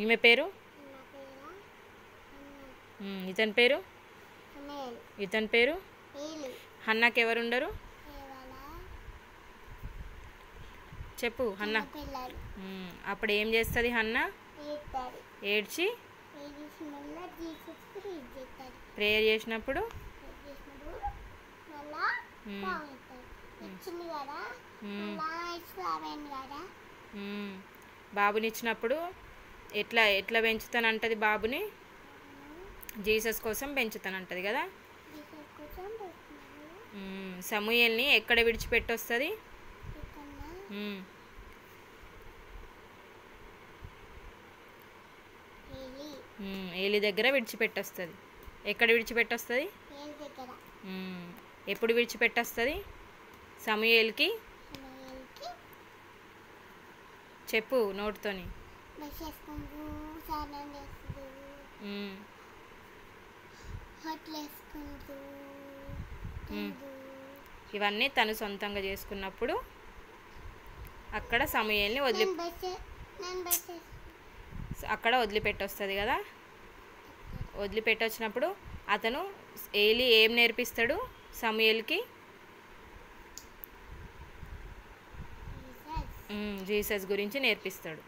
ఈమె పేరు? ఇతని పేరు? ఇతని పేరు? హన్నాకి ఎవరు ఉండరు? చెప్పు. హన్నా అప్పుడు ఏం చేస్తుంది? హన్నా ఏడ్చి ప్రేయర్ చేసినప్పుడు బాబునిచ్చినప్పుడు ఎట్లా ఎట్లా పెంచుతానంటది బాబుని? జీసస్ కోసం పెంచుతానంటది కదా. సమూయేల్ని ఎక్కడ విడిచిపెట్టొస్తుంది? ఏలి దగ్గర విడిచిపెట్టొస్తుంది. ఎక్కడ విడిచిపెట్టొస్తుంది? ఎప్పుడు విడిచిపెట్టొస్తుంది? సమూయేల్కి చెప్పు నోటితోని. ఇవన్నీ తను సొంతంగా చేసుకున్నప్పుడు అక్కడ సమూయేల్ని అక్కడ వదిలిపెట్టొస్తుంది కదా. వదిలిపెట్టొచ్చినప్పుడు అతను ఏలి ఏం నేర్పిస్తాడు సమూయేల్కి? జీసస్ గురించి నేర్పిస్తాడు.